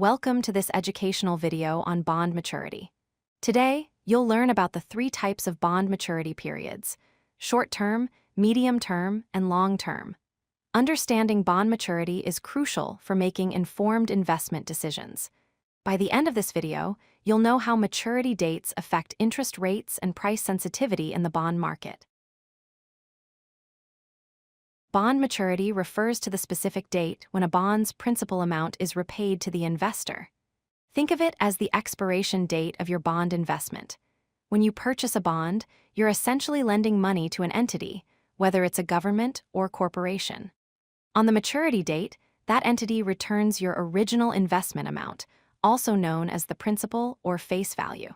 Welcome to this educational video on bond maturity. Today, you'll learn about the 3 types of bond maturity periods: short-term, medium-term, and long-term. Understanding bond maturity is crucial for making informed investment decisions. By the end of this video, you'll know how maturity dates affect interest rates and price sensitivity in the bond market. Bond maturity refers to the specific date when a bond's principal amount is repaid to the investor. Think of it as the expiration date of your bond investment. When you purchase a bond, you're essentially lending money to an entity, whether it's a government or corporation. On the maturity date, that entity returns your original investment amount, also known as the principal or face value.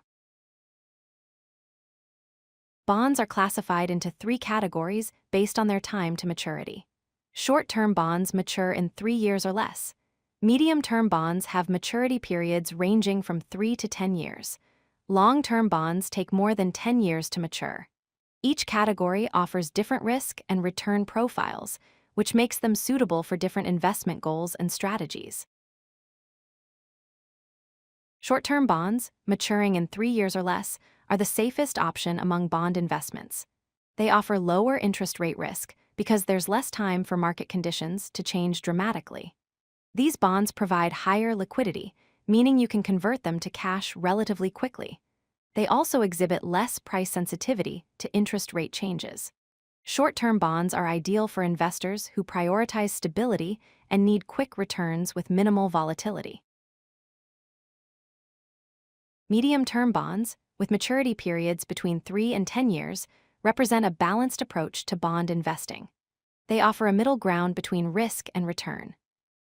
Bonds are classified into 3 categories based on their time to maturity. Short-term bonds mature in 3 years or less. Medium-term bonds have maturity periods ranging from 3 to 10 years. Long-term bonds take more than 10 years to mature. Each category offers different risk and return profiles, which makes them suitable for different investment goals and strategies. Short-term bonds, maturing in 3 years or less, are the safest option among bond investments. They offer lower interest rate risk because there's less time for market conditions to change dramatically. These bonds provide higher liquidity, meaning you can convert them to cash relatively quickly. They also exhibit less price sensitivity to interest rate changes. Short-term bonds are ideal for investors who prioritize stability and need quick returns with minimal volatility. Medium-term bonds, with maturity periods between 3 and 10 years, represent a balanced approach to bond investing. They offer a middle ground between risk and return.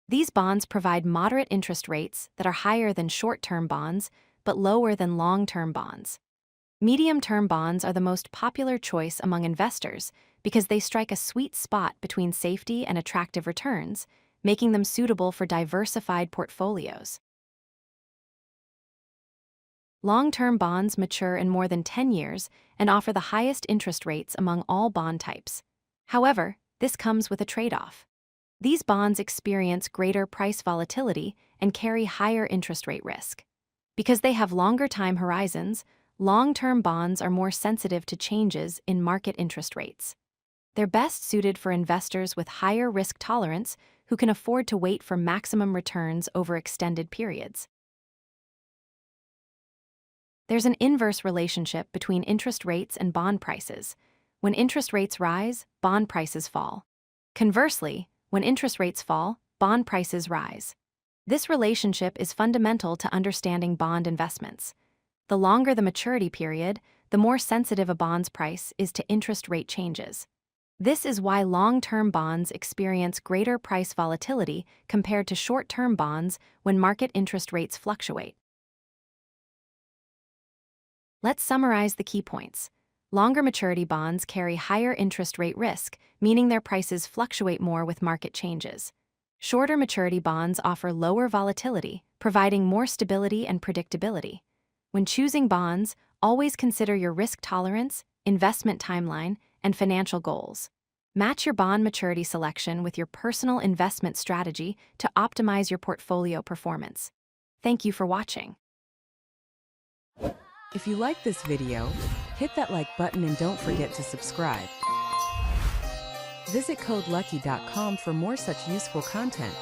These bonds provide moderate interest rates that are higher than short-term bonds, but lower than long-term bonds. Medium-term bonds are the most popular choice among investors because they strike a sweet spot between safety and attractive returns, making them suitable for diversified portfolios. Long-term bonds mature in more than 10 years and offer the highest interest rates among all bond types. However, this comes with a trade-off. These bonds experience greater price volatility and carry higher interest rate risk. Because they have longer time horizons, long-term bonds are more sensitive to changes in market interest rates. They're best suited for investors with higher risk tolerance who can afford to wait for maximum returns over extended periods. There's an inverse relationship between interest rates and bond prices. When interest rates rise, bond prices fall. Conversely, when interest rates fall, bond prices rise. This relationship is fundamental to understanding bond investments. The longer the maturity period, the more sensitive a bond's price is to interest rate changes. This is why long-term bonds experience greater price volatility compared to short-term bonds when market interest rates fluctuate. Let's summarize the key points. Longer maturity bonds carry higher interest rate risk, meaning their prices fluctuate more with market changes. Shorter maturity bonds offer lower volatility, providing more stability and predictability. When choosing bonds, always consider your risk tolerance, investment timeline, and financial goals. Match your bond maturity selection with your personal investment strategy to optimize your portfolio performance. Thank you for watching. If you like this video, hit that like button and don't forget to subscribe. Visit CodeLucky.com for more such useful content.